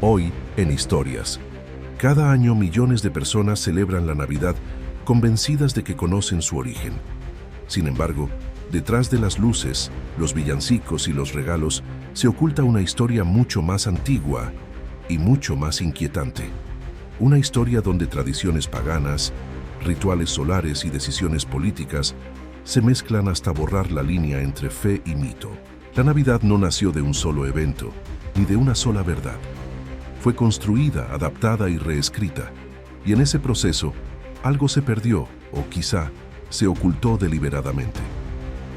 Hoy, en Historias. Cada año millones de personas celebran la Navidad convencidas de que conocen su origen. Sin embargo, detrás de las luces, los villancicos y los regalos se oculta una historia mucho más antigua y mucho más inquietante. Una historia donde tradiciones paganas, rituales solares y decisiones políticas se mezclan hasta borrar la línea entre fe y mito. La Navidad no nació de un solo evento, ni de una sola verdad. Fue construida, adaptada y reescrita, y en ese proceso, algo se perdió, o quizá se ocultó deliberadamente.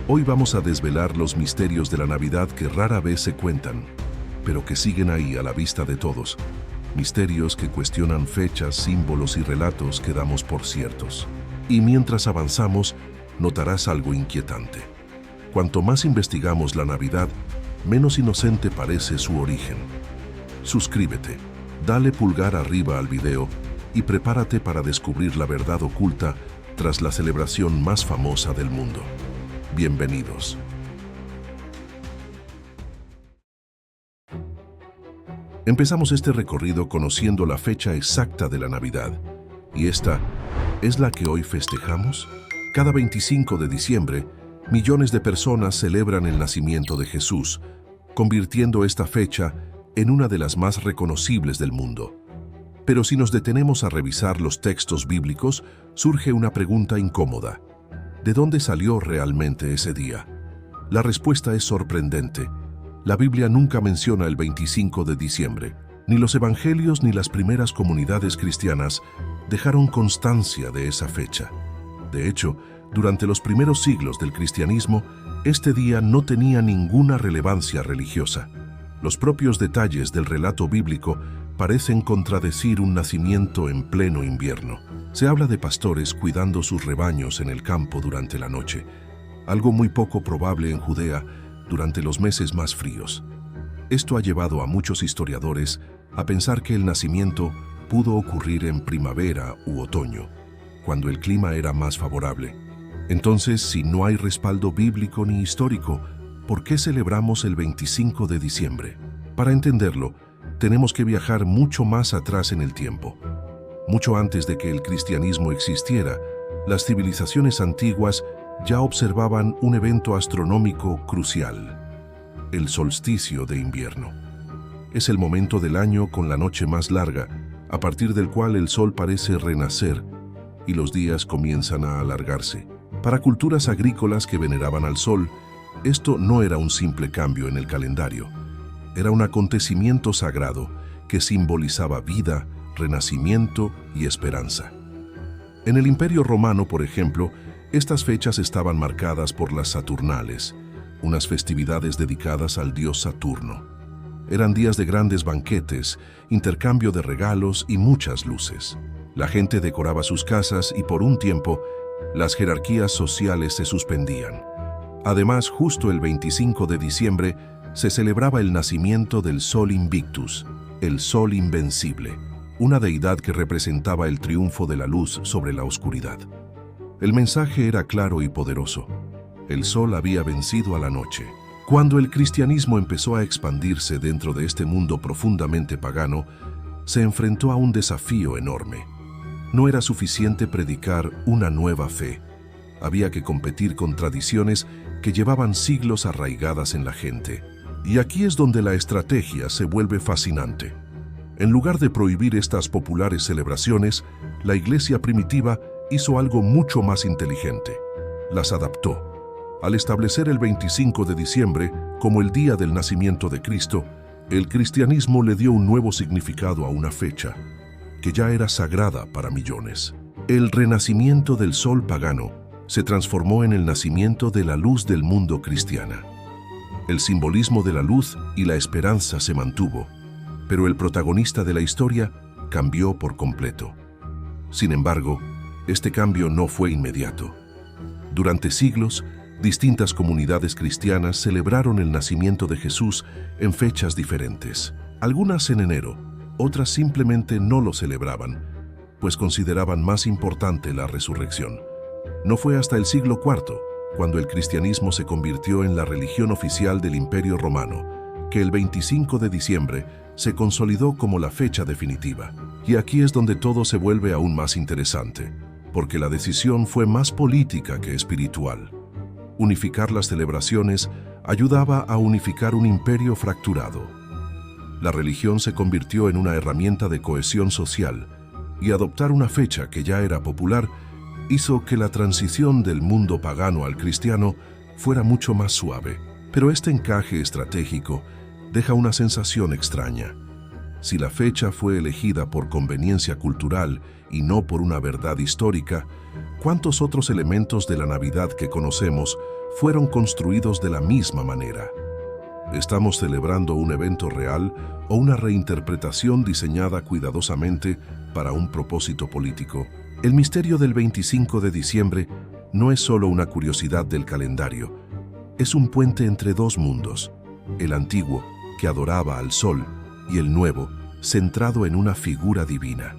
Hoy vamos a desvelar los misterios de la Navidad que rara vez se cuentan, pero que siguen ahí a la vista de todos. Misterios que cuestionan fechas, símbolos y relatos que damos por ciertos. Y mientras avanzamos, notarás algo inquietante. Cuanto más investigamos la Navidad, menos inocente parece su origen. Suscríbete, dale pulgar arriba al video y prepárate para descubrir la verdad oculta tras la celebración más famosa del mundo. Bienvenidos. Empezamos este recorrido conociendo la fecha exacta de la Navidad. ¿Y esta es la que hoy festejamos? Cada 25 de diciembre, millones de personas celebran el nacimiento de Jesús, convirtiendo esta fecha en una de las más reconocibles del mundo. Pero si nos detenemos a revisar los textos bíblicos, surge una pregunta incómoda. ¿De dónde salió realmente ese día? La respuesta es sorprendente. La Biblia nunca menciona el 25 de diciembre. Ni los evangelios ni las primeras comunidades cristianas dejaron constancia de esa fecha. De hecho, durante los primeros siglos del cristianismo, este día no tenía ninguna relevancia religiosa. Los propios detalles del relato bíblico parecen contradecir un nacimiento en pleno invierno. Se habla de pastores cuidando sus rebaños en el campo durante la noche, algo muy poco probable en Judea durante los meses más fríos. Esto ha llevado a muchos historiadores a pensar que el nacimiento pudo ocurrir en primavera u otoño, cuando el clima era más favorable. Entonces, si no hay respaldo bíblico ni histórico, ¿por qué celebramos el 25 de diciembre? Para entenderlo, tenemos que viajar mucho más atrás en el tiempo. Mucho antes de que el cristianismo existiera, las civilizaciones antiguas ya observaban un evento astronómico crucial: el solsticio de invierno. Es el momento del año con la noche más larga, a partir del cual el sol parece renacer y los días comienzan a alargarse. Para culturas agrícolas que veneraban al sol, esto no era un simple cambio en el calendario. Era un acontecimiento sagrado que simbolizaba vida, renacimiento y esperanza. En el Imperio Romano, por ejemplo, estas fechas estaban marcadas por las Saturnales, unas festividades dedicadas al dios Saturno. Eran días de grandes banquetes, intercambio de regalos y muchas luces. La gente decoraba sus casas y por un tiempo, las jerarquías sociales se suspendían. Además, justo el 25 de diciembre se celebraba el nacimiento del Sol Invictus, el Sol Invencible, una deidad que representaba el triunfo de la luz sobre la oscuridad. El mensaje era claro y poderoso. El sol había vencido a la noche. Cuando el cristianismo empezó a expandirse dentro de este mundo profundamente pagano, se enfrentó a un desafío enorme. No era suficiente predicar una nueva fe. Había que competir con tradiciones que llevaban siglos arraigadas en la gente. Y aquí es donde la estrategia se vuelve fascinante. En lugar de prohibir estas populares celebraciones, la iglesia primitiva hizo algo mucho más inteligente. Las adaptó. Al establecer el 25 de diciembre como el día del nacimiento de Cristo, el cristianismo le dio un nuevo significado a una fecha, que ya era sagrada para millones. El renacimiento del sol pagano se transformó en el nacimiento de la luz del mundo cristiana. El simbolismo de la luz y la esperanza se mantuvo, pero el protagonista de la historia cambió por completo. Sin embargo, este cambio no fue inmediato. Durante siglos, distintas comunidades cristianas celebraron el nacimiento de Jesús en fechas diferentes. Algunas en enero, otras simplemente no lo celebraban, pues consideraban más importante la resurrección. No fue hasta el siglo IV, cuando el cristianismo se convirtió en la religión oficial del Imperio Romano, que el 25 de diciembre se consolidó como la fecha definitiva. Y aquí es donde todo se vuelve aún más interesante, porque la decisión fue más política que espiritual. Unificar las celebraciones ayudaba a unificar un imperio fracturado. La religión se convirtió en una herramienta de cohesión social, y adoptar una fecha que ya era popular hizo que la transición del mundo pagano al cristiano fuera mucho más suave. Pero este encaje estratégico deja una sensación extraña. Si la fecha fue elegida por conveniencia cultural y no por una verdad histórica, ¿cuántos otros elementos de la Navidad que conocemos fueron construidos de la misma manera? ¿Estamos celebrando un evento real o una reinterpretación diseñada cuidadosamente para un propósito político? El misterio del 25 de diciembre no es solo una curiosidad del calendario, es un puente entre dos mundos, el antiguo, que adoraba al sol, y el nuevo, centrado en una figura divina.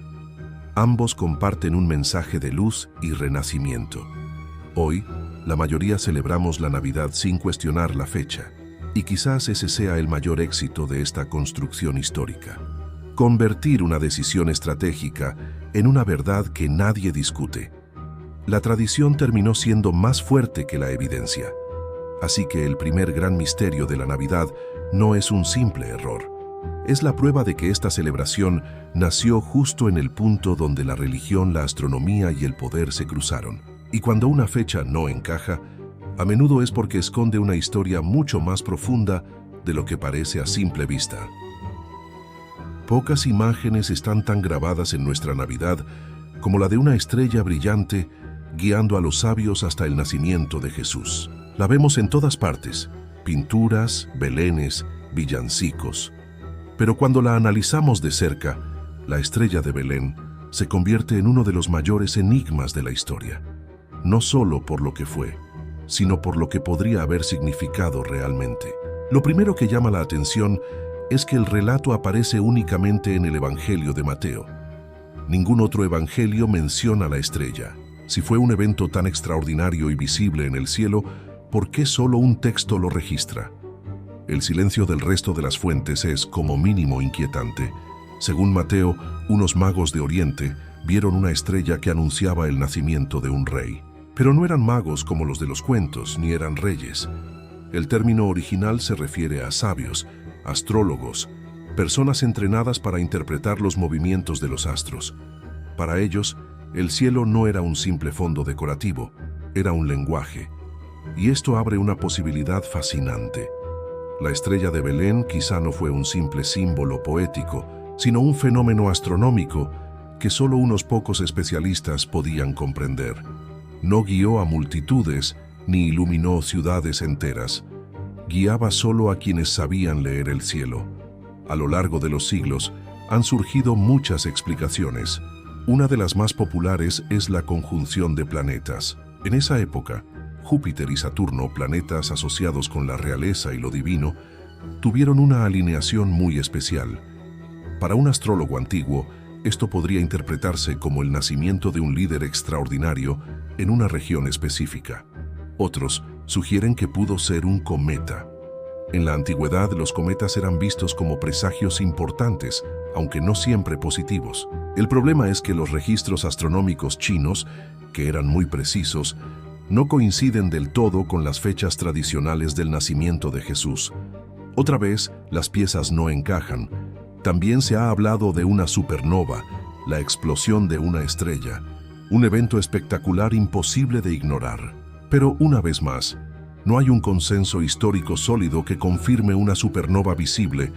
Ambos comparten un mensaje de luz y renacimiento. Hoy, la mayoría celebramos la Navidad sin cuestionar la fecha, y quizás ese sea el mayor éxito de esta construcción histórica. Convertir una decisión estratégica en una verdad que nadie discute. La tradición terminó siendo más fuerte que la evidencia. Así que el primer gran misterio de la Navidad no es un simple error. Es la prueba de que esta celebración nació justo en el punto donde la religión, la astronomía y el poder se cruzaron. Y cuando una fecha no encaja, a menudo es porque esconde una historia mucho más profunda de lo que parece a simple vista. Pocas imágenes están tan grabadas en nuestra Navidad como la de una estrella brillante guiando a los sabios hasta el nacimiento de Jesús. La vemos en todas partes, pinturas, belenes, villancicos. Pero cuando la analizamos de cerca, la estrella de Belén se convierte en uno de los mayores enigmas de la historia. No solo por lo que fue, sino por lo que podría haber significado realmente. Lo primero que llama la atención es que el relato aparece únicamente en el Evangelio de Mateo. Ningún otro evangelio menciona la estrella. Si fue un evento tan extraordinario y visible en el cielo, ¿por qué solo un texto lo registra? El silencio del resto de las fuentes es, como mínimo, inquietante. Según Mateo, unos magos de Oriente vieron una estrella que anunciaba el nacimiento de un rey. Pero no eran magos como los de los cuentos, ni eran reyes. El término original se refiere a sabios, astrólogos, personas entrenadas para interpretar los movimientos de los astros. Para ellos, el cielo no era un simple fondo decorativo, era un lenguaje. Y esto abre una posibilidad fascinante. La estrella de Belén quizá no fue un simple símbolo poético, sino un fenómeno astronómico que solo unos pocos especialistas podían comprender. No guió a multitudes ni iluminó ciudades enteras. Guiaba solo a quienes sabían leer el cielo. A lo largo de los siglos han surgido muchas explicaciones. Una de las más populares es la conjunción de planetas. En esa época, Júpiter y Saturno, planetas asociados con la realeza y lo divino, tuvieron una alineación muy especial. Para un astrólogo antiguo, esto podría interpretarse como el nacimiento de un líder extraordinario en una región específica. Otros sugieren que pudo ser un cometa. En la antigüedad, los cometas eran vistos como presagios importantes, aunque no siempre positivos. El problema es que los registros astronómicos chinos, que eran muy precisos, no coinciden del todo con las fechas tradicionales del nacimiento de Jesús. Otra vez, las piezas no encajan. También se ha hablado de una supernova, la explosión de una estrella, un evento espectacular imposible de ignorar. Pero una vez más, no hay un consenso histórico sólido que confirme una supernova visible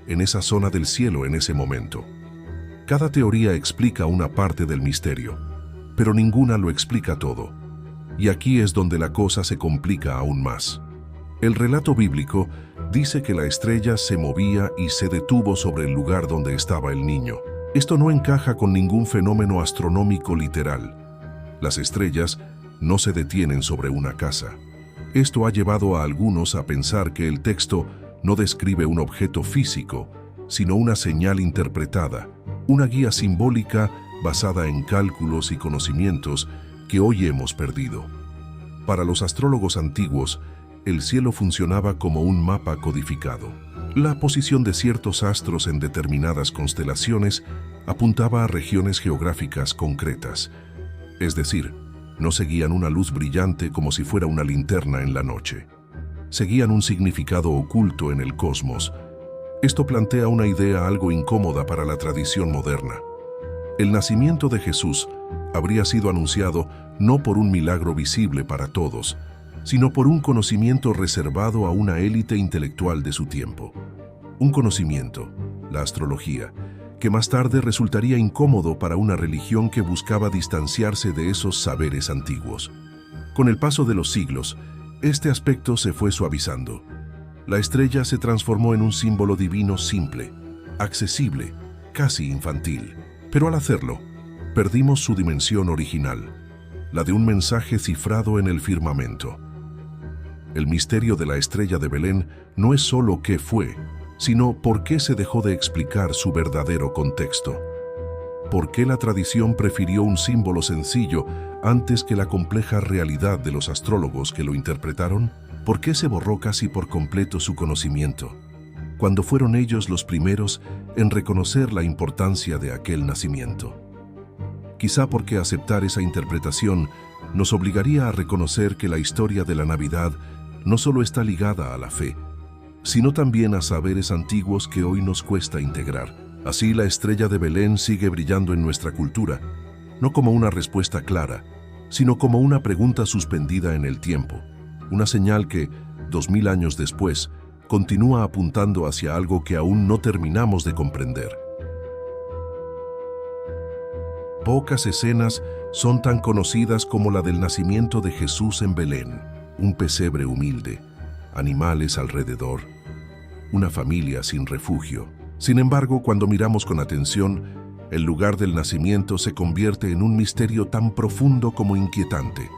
en esa zona del cielo en ese momento. Cada teoría explica una parte del misterio, pero ninguna lo explica todo. Y aquí es donde la cosa se complica aún más. El relato bíblico dice que la estrella se movía y se detuvo sobre el lugar donde estaba el niño. Esto no encaja con ningún fenómeno astronómico literal. Las estrellas no se detienen sobre una casa. Esto ha llevado a algunos a pensar que el texto no describe un objeto físico, sino una señal interpretada, una guía simbólica basada en cálculos y conocimientos que hoy hemos perdido. Para los astrólogos antiguos, el cielo funcionaba como un mapa codificado. La posición de ciertos astros en determinadas constelaciones apuntaba a regiones geográficas concretas, es decir, no seguían una luz brillante como si fuera una linterna en la noche. Seguían un significado oculto en el cosmos. Esto plantea una idea algo incómoda para la tradición moderna. El nacimiento de Jesús habría sido anunciado no por un milagro visible para todos, sino por un conocimiento reservado a una élite intelectual de su tiempo. Un conocimiento, la astrología, que más tarde resultaría incómodo para una religión que buscaba distanciarse de esos saberes antiguos. Con el paso de los siglos, este aspecto se fue suavizando. La estrella se transformó en un símbolo divino simple, accesible, casi infantil. Pero al hacerlo, perdimos su dimensión original, la de un mensaje cifrado en el firmamento. El misterio de la estrella de Belén no es solo qué fue, sino por qué se dejó de explicar su verdadero contexto. ¿Por qué la tradición prefirió un símbolo sencillo antes que la compleja realidad de los astrólogos que lo interpretaron? ¿Por qué se borró casi por completo su conocimiento, cuando fueron ellos los primeros en reconocer la importancia de aquel nacimiento? Quizá porque aceptar esa interpretación nos obligaría a reconocer que la historia de la Navidad no solo está ligada a la fe, sino también a saberes antiguos que hoy nos cuesta integrar. Así, la estrella de Belén sigue brillando en nuestra cultura, no como una respuesta clara, sino como una pregunta suspendida en el tiempo, una señal que, 2000 años después, continúa apuntando hacia algo que aún no terminamos de comprender. Pocas escenas son tan conocidas como la del nacimiento de Jesús en Belén, un pesebre humilde, animales alrededor, una familia sin refugio. Sin embargo, cuando miramos con atención, el lugar del nacimiento se convierte en un misterio tan profundo como inquietante,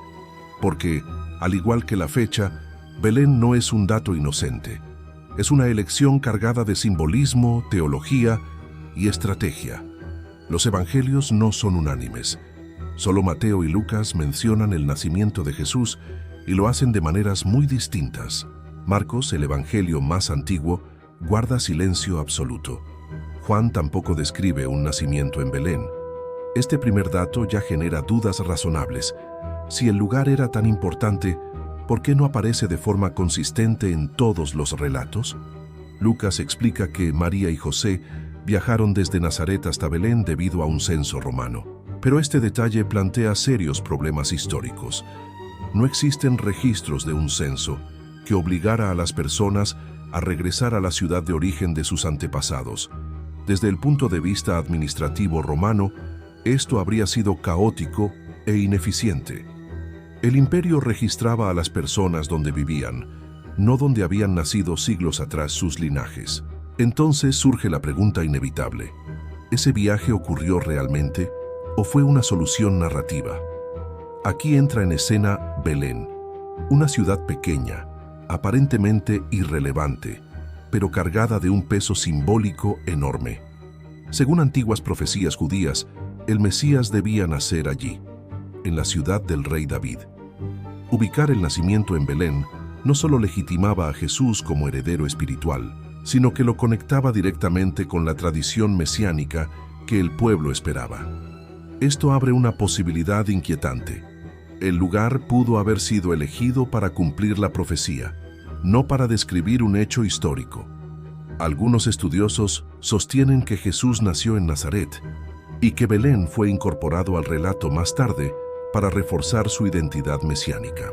porque, al igual que la fecha, Belén no es un dato inocente. Es una elección cargada de simbolismo, teología y estrategia. Los evangelios no son unánimes. Solo Mateo y Lucas mencionan el nacimiento de Jesús y lo hacen de maneras muy distintas. Marcos, el evangelio más antiguo, guarda silencio absoluto. Juan tampoco describe un nacimiento en Belén. Este primer dato ya genera dudas razonables. Si el lugar era tan importante, ¿por qué no aparece de forma consistente en todos los relatos? Lucas explica que María y José viajaron desde Nazaret hasta Belén debido a un censo romano. Pero este detalle plantea serios problemas históricos. No existen registros de un censo que obligara a las personas a regresar a la ciudad de origen de sus antepasados. Desde el punto de vista administrativo romano, esto habría sido caótico e ineficiente. El imperio registraba a las personas donde vivían, no donde habían nacido siglos atrás sus linajes. Entonces surge la pregunta inevitable: ¿ese viaje ocurrió realmente o fue una solución narrativa? Aquí entra en escena Belén, una ciudad pequeña, aparentemente irrelevante, pero cargada de un peso simbólico enorme. Según antiguas profecías judías, el Mesías debía nacer allí, en la ciudad del rey David. Ubicar el nacimiento en Belén no solo legitimaba a Jesús como heredero espiritual, sino que lo conectaba directamente con la tradición mesiánica que el pueblo esperaba. Esto abre una posibilidad inquietante. El lugar pudo haber sido elegido para cumplir la profecía, no para describir un hecho histórico. Algunos estudiosos sostienen que Jesús nació en Nazaret y que Belén fue incorporado al relato más tarde para reforzar su identidad mesiánica.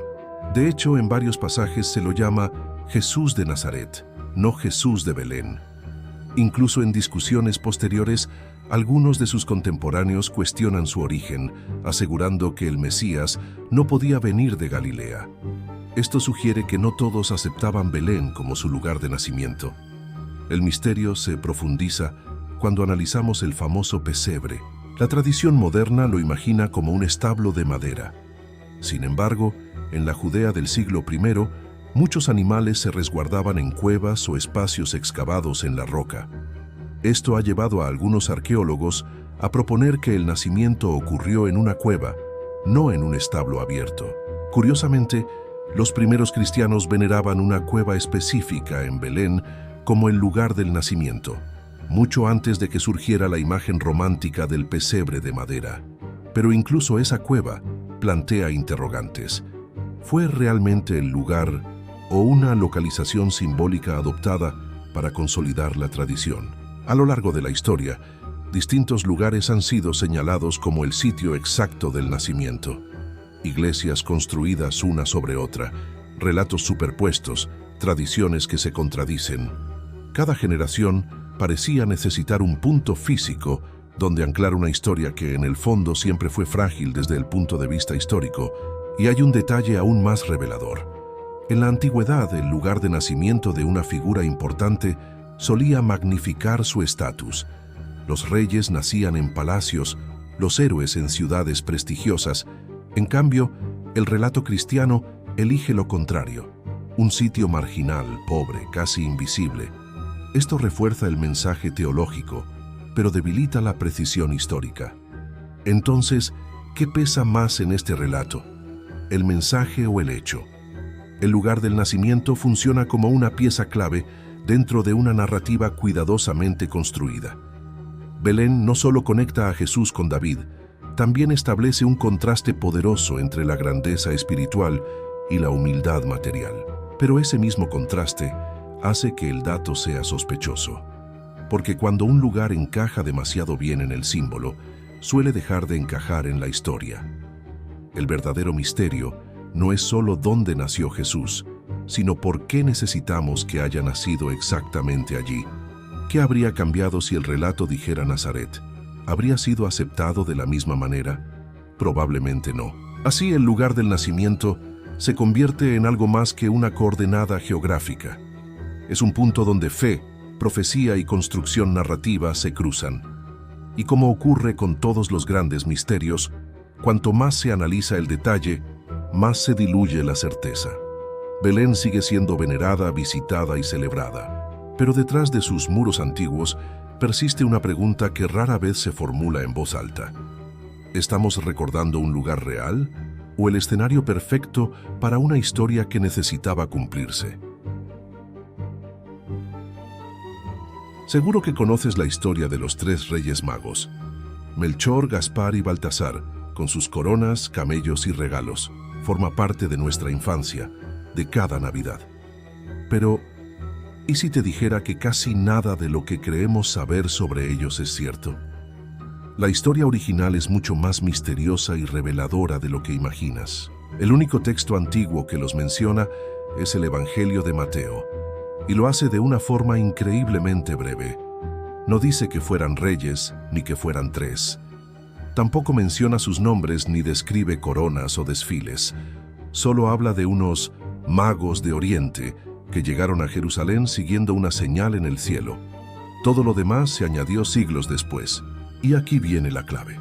De hecho, en varios pasajes se lo llama Jesús de Nazaret, no Jesús de Belén. Incluso en discusiones posteriores, algunos de sus contemporáneos cuestionan su origen, asegurando que el Mesías no podía venir de Galilea. Esto sugiere que no todos aceptaban Belén como su lugar de nacimiento. El misterio se profundiza cuando analizamos el famoso pesebre. La tradición moderna lo imagina como un establo de madera. Sin embargo, en la Judea del siglo I, muchos animales se resguardaban en cuevas o espacios excavados en la roca. Esto ha llevado a algunos arqueólogos a proponer que el nacimiento ocurrió en una cueva, no en un establo abierto. Curiosamente, los primeros cristianos veneraban una cueva específica en Belén como el lugar del nacimiento, mucho antes de que surgiera la imagen romántica del pesebre de madera. Pero incluso esa cueva plantea interrogantes. ¿Fue realmente el lugar o una localización simbólica adoptada para consolidar la tradición? A lo largo de la historia, distintos lugares han sido señalados como el sitio exacto del nacimiento. Iglesias construidas una sobre otra, relatos superpuestos, tradiciones que se contradicen. Cada generación parecía necesitar un punto físico donde anclar una historia que en el fondo siempre fue frágil desde el punto de vista histórico, y hay un detalle aún más revelador. En la antigüedad, el lugar de nacimiento de una figura importante solía magnificar su estatus. Los reyes nacían en palacios, los héroes en ciudades prestigiosas. En cambio, el relato cristiano elige lo contrario, un sitio marginal, pobre, casi invisible. Esto refuerza el mensaje teológico, pero debilita la precisión histórica. Entonces, ¿qué pesa más en este relato? ¿El mensaje o el hecho? El lugar del nacimiento funciona como una pieza clave dentro de una narrativa cuidadosamente construida. Belén no solo conecta a Jesús con David, también establece un contraste poderoso entre la grandeza espiritual y la humildad material. Pero ese mismo contraste hace que el dato sea sospechoso. Porque cuando un lugar encaja demasiado bien en el símbolo, suele dejar de encajar en la historia. El verdadero misterio no es solo dónde nació Jesús, sino por qué necesitamos que haya nacido exactamente allí. ¿Qué habría cambiado si el relato dijera Nazaret? ¿Habría sido aceptado de la misma manera? Probablemente no. Así, el lugar del nacimiento se convierte en algo más que una coordenada geográfica. Es un punto donde fe, profecía y construcción narrativa se cruzan. Y como ocurre con todos los grandes misterios, cuanto más se analiza el detalle, más se diluye la certeza. Belén sigue siendo venerada, visitada y celebrada. Pero detrás de sus muros antiguos persiste una pregunta que rara vez se formula en voz alta. ¿Estamos recordando un lugar real o el escenario perfecto para una historia que necesitaba cumplirse? Seguro que conoces la historia de los tres reyes magos, Melchor, Gaspar y Baltasar, con sus coronas, camellos y regalos. Forma parte de nuestra infancia, de cada Navidad. Pero, ¿y si te dijera que casi nada de lo que creemos saber sobre ellos es cierto? La historia original es mucho más misteriosa y reveladora de lo que imaginas. El único texto antiguo que los menciona es el Evangelio de Mateo, y lo hace de una forma increíblemente breve. No dice que fueran reyes, ni que fueran tres. Tampoco menciona sus nombres ni describe coronas o desfiles. Solo habla de unos magos de Oriente que llegaron a Jerusalén siguiendo una señal en el cielo. Todo lo demás se añadió siglos después. Y aquí viene la clave.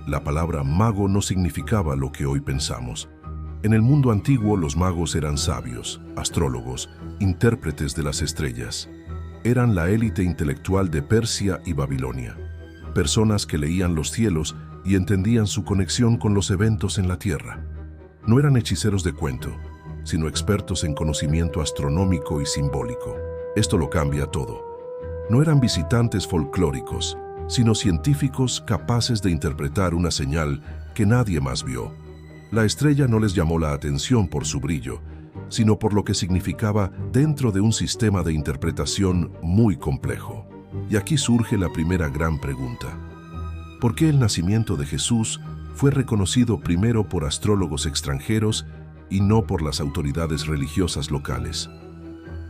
La palabra mago no significaba lo que hoy pensamos. En el mundo antiguo, los magos eran sabios, astrólogos, intérpretes de las estrellas. Eran la élite intelectual de Persia y Babilonia. Personas que leían los cielos y entendían su conexión con los eventos en la tierra. No eran hechiceros de cuento, sino expertos en conocimiento astronómico y simbólico. Esto lo cambia todo. No eran visitantes folclóricos, sino científicos capaces de interpretar una señal que nadie más vio. La estrella no les llamó la atención por su brillo, sino por lo que significaba dentro de un sistema de interpretación muy complejo. Y aquí surge la primera gran pregunta. ¿Por qué el nacimiento de Jesús fue reconocido primero por astrólogos extranjeros y no por las autoridades religiosas locales?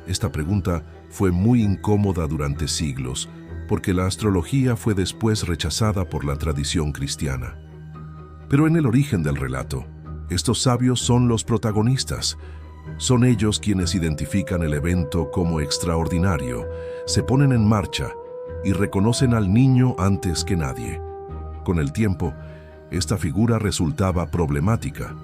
Esta pregunta fue muy incómoda durante siglos, porque la astrología fue después rechazada por la tradición cristiana. Pero en el origen del relato, estos sabios son los protagonistas. Son ellos quienes identifican el evento como extraordinario, se ponen en marcha y reconocen al niño antes que nadie. Con el tiempo, esta figura resultaba problemática,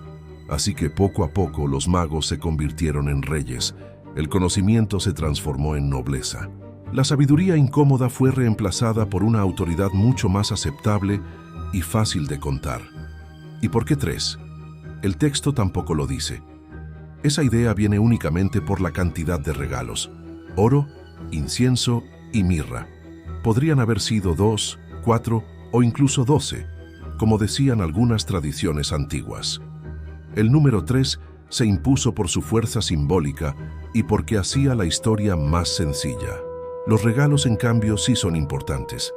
así que poco a poco los magos se convirtieron en reyes, el conocimiento se transformó en nobleza. La sabiduría incómoda fue reemplazada por una autoridad mucho más aceptable y fácil de contar. ¿Y por qué tres? El texto tampoco lo dice. Esa idea viene únicamente por la cantidad de regalos: oro, incienso y mirra. Podrían haber sido 2, 4 o incluso 12, como decían algunas tradiciones antiguas. El número 3 se impuso por su fuerza simbólica y porque hacía la historia más sencilla. Los regalos, en cambio, sí son importantes.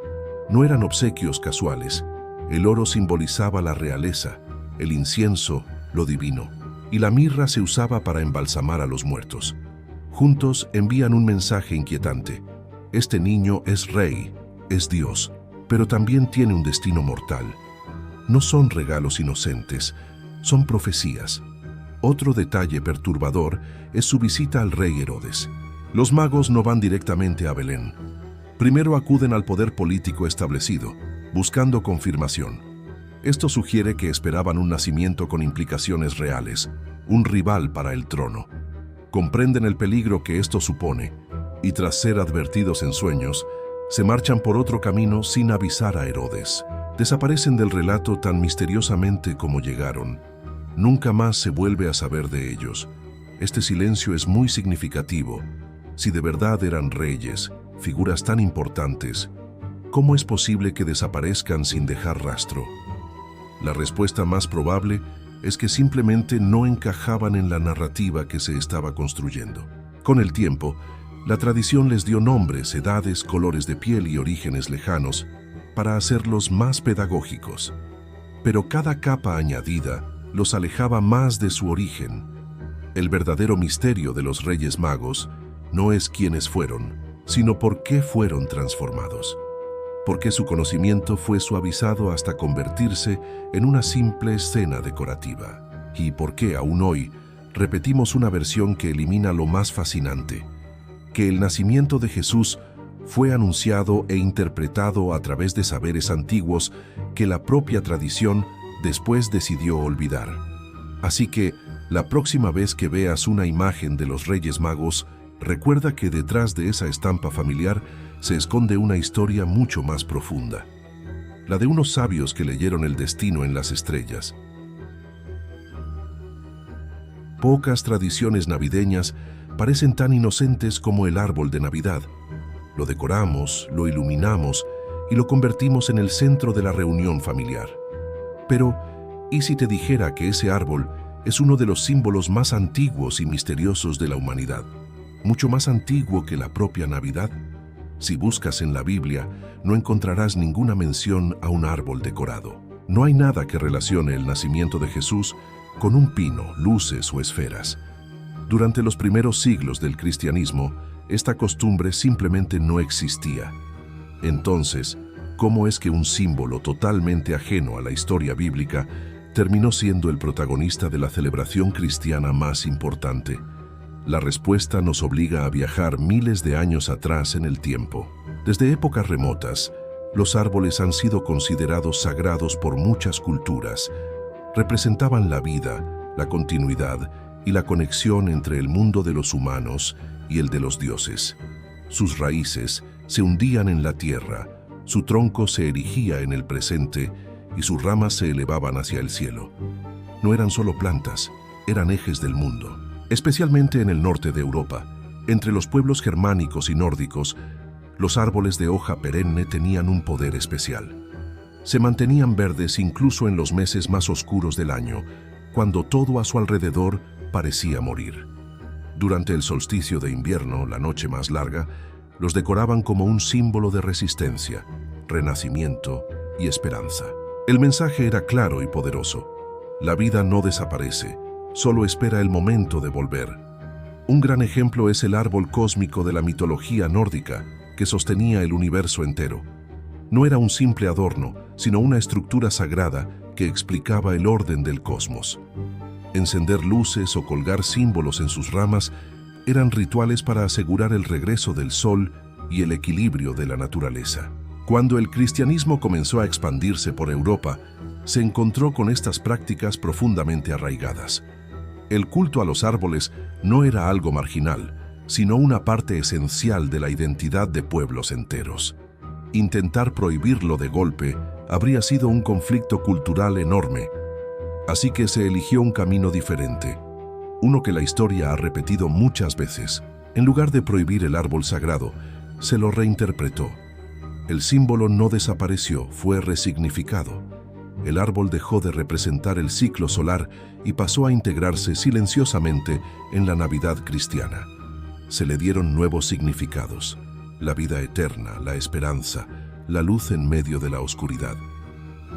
No eran obsequios casuales. El oro simbolizaba la realeza, el incienso, lo divino, y la mirra se usaba para embalsamar a los muertos. Juntos envían un mensaje inquietante. Este niño es rey, es Dios, pero también tiene un destino mortal. No son regalos inocentes, son profecías. Otro detalle perturbador es su visita al rey Herodes. Los magos no van directamente a Belén. Primero acuden al poder político establecido, buscando confirmación. Esto sugiere que esperaban un nacimiento con implicaciones reales, un rival para el trono. Comprenden el peligro que esto supone, y tras ser advertidos en sueños, se marchan por otro camino sin avisar a Herodes. Desaparecen del relato tan misteriosamente como llegaron. Nunca más se vuelve a saber de ellos. Este silencio es muy significativo. Si de verdad eran reyes, figuras tan importantes, ¿cómo es posible que desaparezcan sin dejar rastro? La respuesta más probable es que simplemente no encajaban en la narrativa que se estaba construyendo. Con el tiempo, la tradición les dio nombres, edades, colores de piel y orígenes lejanos para hacerlos más pedagógicos. Pero cada capa añadida los alejaba más de su origen. El verdadero misterio de los Reyes Magos no es quiénes fueron, sino por qué fueron transformados. Por qué su conocimiento fue suavizado hasta convertirse en una simple escena decorativa. Y por qué aún hoy repetimos una versión que elimina lo más fascinante, que el nacimiento de Jesús fue anunciado e interpretado a través de saberes antiguos que la propia tradición después decidió olvidar. Así que, la próxima vez que veas una imagen de los Reyes Magos, recuerda que detrás de esa estampa familiar se esconde una historia mucho más profunda, la de unos sabios que leyeron el destino en las estrellas. Pocas tradiciones navideñas parecen tan inocentes como el árbol de Navidad. Lo decoramos, lo iluminamos y lo convertimos en el centro de la reunión familiar. Pero, ¿y si te dijera que ese árbol es uno de los símbolos más antiguos y misteriosos de la humanidad? Mucho más antiguo que la propia Navidad. Si buscas en la Biblia, no encontrarás ninguna mención a un árbol decorado. No hay nada que relacione el nacimiento de Jesús con un pino, luces o esferas. Durante los primeros siglos del cristianismo, esta costumbre simplemente no existía. Entonces, ¿cómo es que un símbolo totalmente ajeno a la historia bíblica terminó siendo el protagonista de la celebración cristiana más importante? La respuesta nos obliga a viajar miles de años atrás en el tiempo. Desde épocas remotas, los árboles han sido considerados sagrados por muchas culturas. Representaban la vida, la continuidad y la conexión entre el mundo de los humanos y el de los dioses. Sus raíces se hundían en la tierra, su tronco se erigía en el presente y sus ramas se elevaban hacia el cielo. No eran solo plantas, eran ejes del mundo. Especialmente en el norte de Europa, entre los pueblos germánicos y nórdicos, los árboles de hoja perenne tenían un poder especial. Se mantenían verdes incluso en los meses más oscuros del año, cuando todo a su alrededor parecía morir. Durante el solsticio de invierno, la noche más larga, los decoraban como un símbolo de resistencia, renacimiento y esperanza. El mensaje era claro y poderoso. La vida no desaparece, solo espera el momento de volver. Un gran ejemplo es el árbol cósmico de la mitología nórdica, que sostenía el universo entero. No era un simple adorno, sino una estructura sagrada que explicaba el orden del cosmos. Encender luces o colgar símbolos en sus ramas eran rituales para asegurar el regreso del sol y el equilibrio de la naturaleza. Cuando el cristianismo comenzó a expandirse por Europa, se encontró con estas prácticas profundamente arraigadas. El culto a los árboles no era algo marginal, sino una parte esencial de la identidad de pueblos enteros. Intentar prohibirlo de golpe habría sido un conflicto cultural enorme, así que se eligió un camino diferente, uno que la historia ha repetido muchas veces: En lugar de prohibir el árbol sagrado, se lo reinterpretó. El símbolo no desapareció, fue resignificado. El árbol dejó de representar el ciclo solar y pasó a integrarse silenciosamente en la Navidad cristiana. Se le dieron nuevos significados: la vida eterna, la esperanza, la luz en medio de la oscuridad.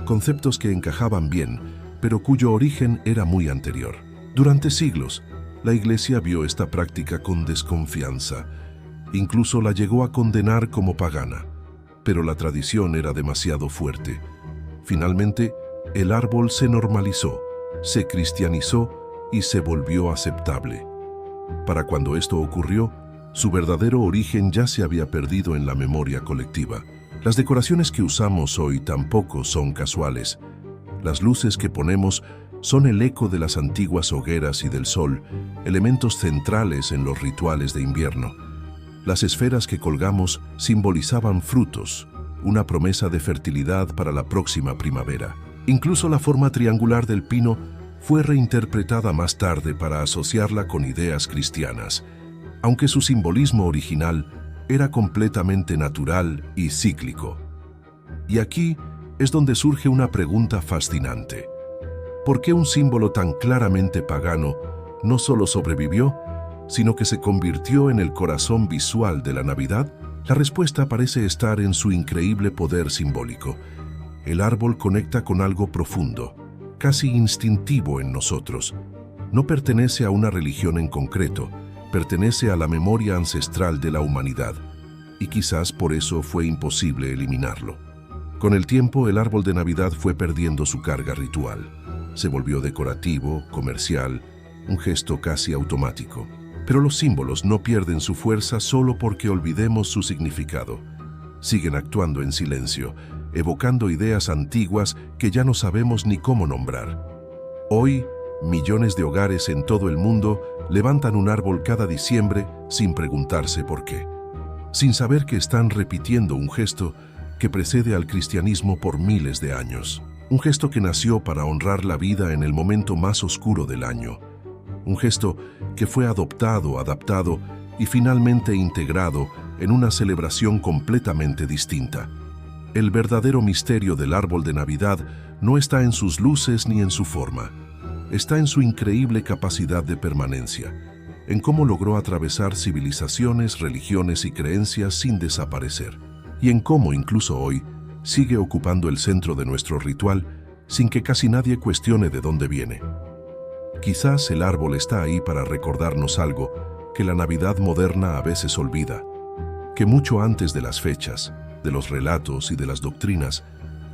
Conceptos que encajaban bien, pero cuyo origen era muy anterior. Durante siglos, la Iglesia vio esta práctica con desconfianza. Incluso la llegó a condenar como pagana, pero la tradición era demasiado fuerte. Finalmente, el árbol se normalizó, se cristianizó y se volvió aceptable. Para cuando esto ocurrió, su verdadero origen ya se había perdido en la memoria colectiva. Las decoraciones que usamos hoy tampoco son casuales. Las luces que ponemos son el eco de las antiguas hogueras y del sol, elementos centrales en los rituales de invierno. Las esferas que colgamos simbolizaban frutos, una promesa de fertilidad para la próxima primavera. Incluso la forma triangular del pino fue reinterpretada más tarde para asociarla con ideas cristianas, aunque su simbolismo original era completamente natural y cíclico. Y aquí es donde surge una pregunta fascinante. ¿Por qué un símbolo tan claramente pagano no solo sobrevivió, sino que se convirtió en el corazón visual de la Navidad? La respuesta parece estar en su increíble poder simbólico. El árbol conecta con algo profundo, casi instintivo en nosotros. No pertenece a una religión en concreto, pertenece a la memoria ancestral de la humanidad, y quizás por eso fue imposible eliminarlo. Con el tiempo, el árbol de Navidad fue perdiendo su carga ritual. Se volvió decorativo, comercial, un gesto casi automático. Pero los símbolos no pierden su fuerza solo porque olvidemos su significado. Siguen actuando en silencio, evocando ideas antiguas que ya no sabemos ni cómo nombrar. Hoy, millones de hogares en todo el mundo levantan un árbol cada diciembre sin preguntarse por qué, sin saber que están repitiendo un gesto que precede al cristianismo por miles de años. Un gesto que nació para honrar la vida en el momento más oscuro del año. Un gesto que fue adoptado, adaptado y finalmente integrado en una celebración completamente distinta. El verdadero misterio del árbol de Navidad no está en sus luces ni en su forma. Está en su increíble capacidad de permanencia, en cómo logró atravesar civilizaciones, religiones y creencias sin desaparecer, y en cómo incluso hoy sigue ocupando el centro de nuestro ritual sin que casi nadie cuestione de dónde viene. Quizás el árbol está ahí para recordarnos algo que la Navidad moderna a veces olvida, que mucho antes de las fechas, de los relatos y de las doctrinas,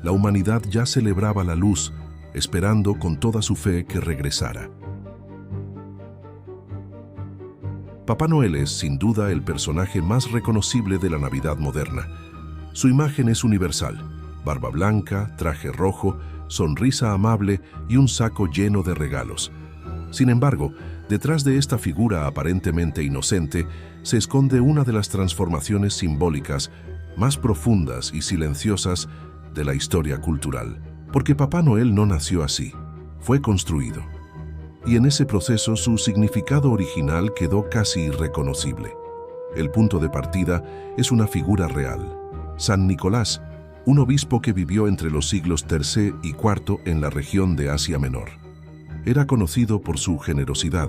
la humanidad ya celebraba la luz, esperando con toda su fe que regresara. Papá Noel es, sin duda, el personaje más reconocible de la Navidad moderna. Su imagen es universal: barba blanca, traje rojo, sonrisa amable y un saco lleno de regalos. Sin embargo, detrás de esta figura aparentemente inocente se esconde una de las transformaciones simbólicas más profundas y silenciosas de la historia cultural. Porque Papá Noel no nació así, fue construido. Y en ese proceso su significado original quedó casi irreconocible. El punto de partida es una figura real: San Nicolás, un obispo que vivió entre los siglos III y IV en la región de Asia Menor. Era conocido por su generosidad,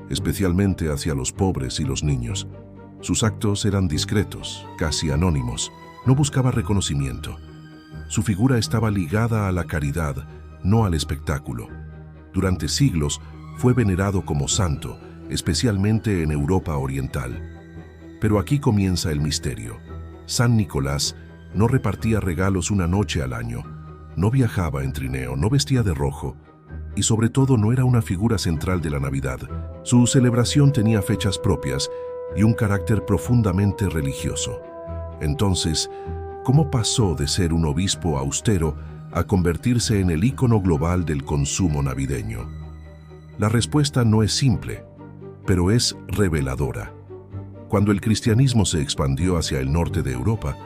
especialmente hacia los pobres y los niños. Sus actos eran discretos, casi anónimos. No buscaba reconocimiento. Su figura estaba ligada a la caridad, no al espectáculo. Durante siglos fue venerado como santo, especialmente en Europa Oriental. Pero aquí comienza el misterio. San Nicolás no repartía regalos una noche al año, no viajaba en trineo, no vestía de rojo, y sobre todo no era una figura central de la Navidad. Su celebración tenía fechas propias y un carácter profundamente religioso. Entonces, ¿cómo pasó de ser un obispo austero a convertirse en el ícono global del consumo navideño? La respuesta no es simple, pero es reveladora. Cuando el cristianismo se expandió hacia el norte de Europa,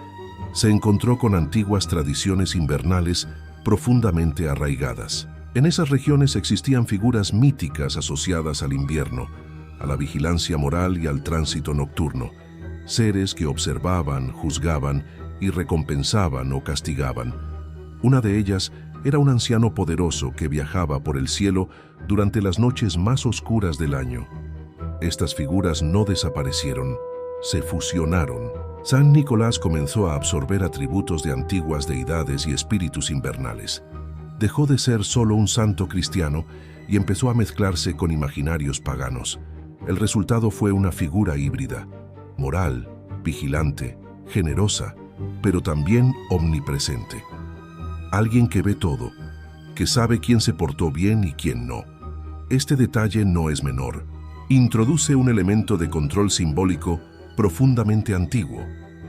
se encontró con antiguas tradiciones invernales profundamente arraigadas. En esas regiones existían figuras míticas asociadas al invierno: a la vigilancia moral y al tránsito nocturno, seres que observaban, juzgaban y recompensaban o castigaban. Una de ellas era un anciano poderoso que viajaba por el cielo durante las noches más oscuras del año. Estas figuras no desaparecieron, se fusionaron. San Nicolás comenzó a absorber atributos de antiguas deidades y espíritus invernales. Dejó de ser solo un santo cristiano y empezó a mezclarse con imaginarios paganos. El resultado fue una figura híbrida, moral, vigilante, generosa, pero también omnipresente. Alguien que ve todo, que sabe quién se portó bien y quién no. Este detalle no es menor. Introduce un elemento de control simbólico profundamente antiguo,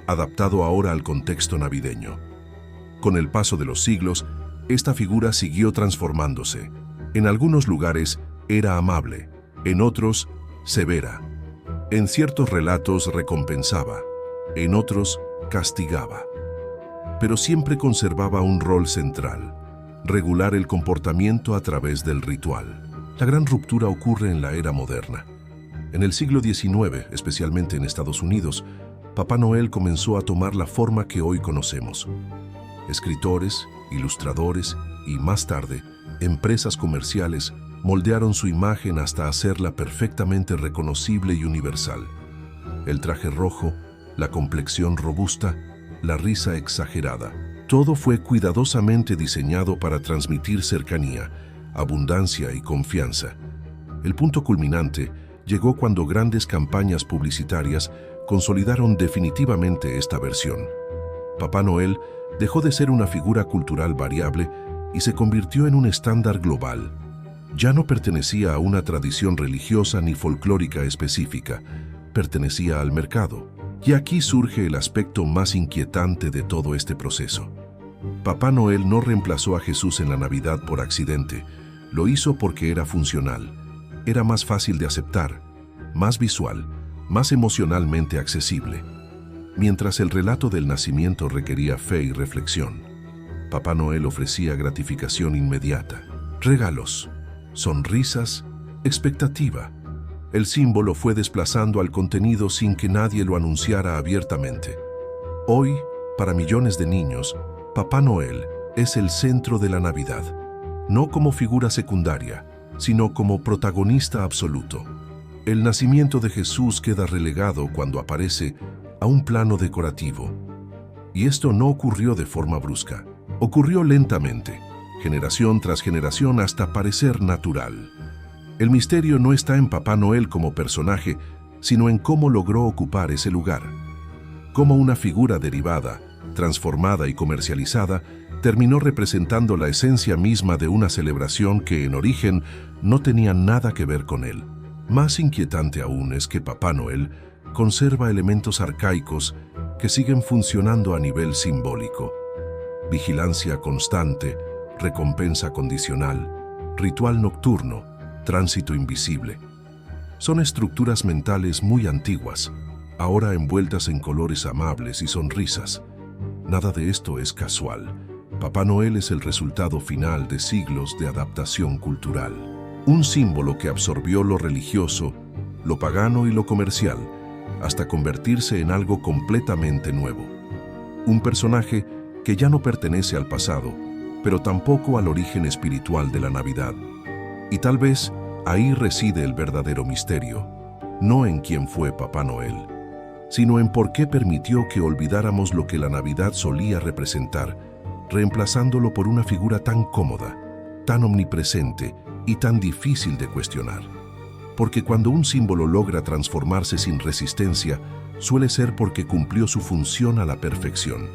adaptado ahora al contexto navideño. Con el paso de los siglos, esta figura siguió transformándose. En algunos lugares era amable, en otros severa. En ciertos relatos recompensaba, en otros castigaba. Pero siempre conservaba un rol central: regular el comportamiento a través del ritual. La gran ruptura ocurre en la era moderna. En el siglo XIX, especialmente en Estados Unidos, Papá Noel comenzó a tomar la forma que hoy conocemos. Escritores, ilustradores y, más tarde, empresas comerciales moldearon su imagen hasta hacerla perfectamente reconocible y universal. El traje rojo, la complexión robusta, la risa exagerada. Todo fue cuidadosamente diseñado para transmitir cercanía, abundancia y confianza. El punto culminante llegó cuando grandes campañas publicitarias consolidaron definitivamente esta versión. Papá Noel dejó de ser una figura cultural variable y se convirtió en un estándar global. Ya no pertenecía a una tradición religiosa ni folclórica específica, pertenecía al mercado. Y aquí surge el aspecto más inquietante de todo este proceso. Papá Noel no reemplazó a Jesús en la Navidad por accidente, lo hizo porque era funcional, era más fácil de aceptar, más visual, más emocionalmente accesible. Mientras el relato del nacimiento requería fe y reflexión, Papá Noel ofrecía gratificación inmediata, regalos, sonrisas, expectativa. El símbolo fue desplazando al contenido sin que nadie lo anunciara abiertamente. Hoy, para millones de niños, Papá Noel es el centro de la Navidad, no como figura secundaria, sino como protagonista absoluto. El nacimiento de Jesús queda relegado cuando aparece a un plano decorativo. Y esto no ocurrió de forma brusca, ocurrió lentamente, generación tras generación hasta parecer natural. El misterio no está en Papá Noel como personaje, sino en cómo logró ocupar ese lugar. Cómo una figura derivada, transformada y comercializada, terminó representando la esencia misma de una celebración que en origen no tenía nada que ver con él. Más inquietante aún es que Papá Noel conserva elementos arcaicos que siguen funcionando a nivel simbólico. Vigilancia constante, recompensa condicional, ritual nocturno, tránsito invisible. Son estructuras mentales muy antiguas, ahora envueltas en colores amables y sonrisas. Nada de esto es casual. Papá Noel es el resultado final de siglos de adaptación cultural. Un símbolo que absorbió lo religioso, lo pagano y lo comercial, hasta convertirse en algo completamente nuevo. Un personaje que ya no pertenece al pasado, pero tampoco al origen espiritual de la Navidad. Y tal vez ahí reside el verdadero misterio, no en quién fue Papá Noel, sino en por qué permitió que olvidáramos lo que la Navidad solía representar, reemplazándolo por una figura tan cómoda, tan omnipresente y tan difícil de cuestionar. Porque cuando un símbolo logra transformarse sin resistencia, suele ser porque cumplió su función a la perfección.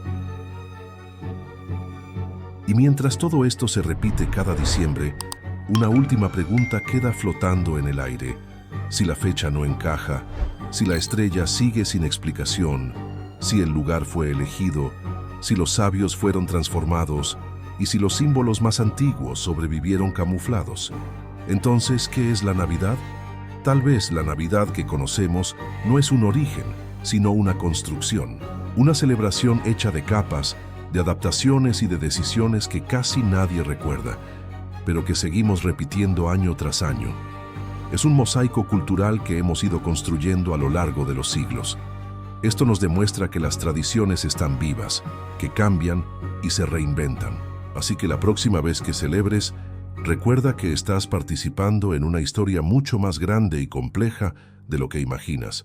Y mientras todo esto se repite cada diciembre, una última pregunta queda flotando en el aire. Si la fecha no encaja, si la estrella sigue sin explicación, si el lugar fue elegido, si los sabios fueron transformados y si los símbolos más antiguos sobrevivieron camuflados. Entonces, ¿qué es la Navidad? Tal vez la Navidad que conocemos no es un origen, sino una construcción, una celebración hecha de capas, de adaptaciones y de decisiones que casi nadie recuerda, pero que seguimos repitiendo año tras año. Es un mosaico cultural que hemos ido construyendo a lo largo de los siglos. Esto nos demuestra que las tradiciones están vivas, que cambian y se reinventan. Así que la próxima vez que celebres, recuerda que estás participando en una historia mucho más grande y compleja de lo que imaginas.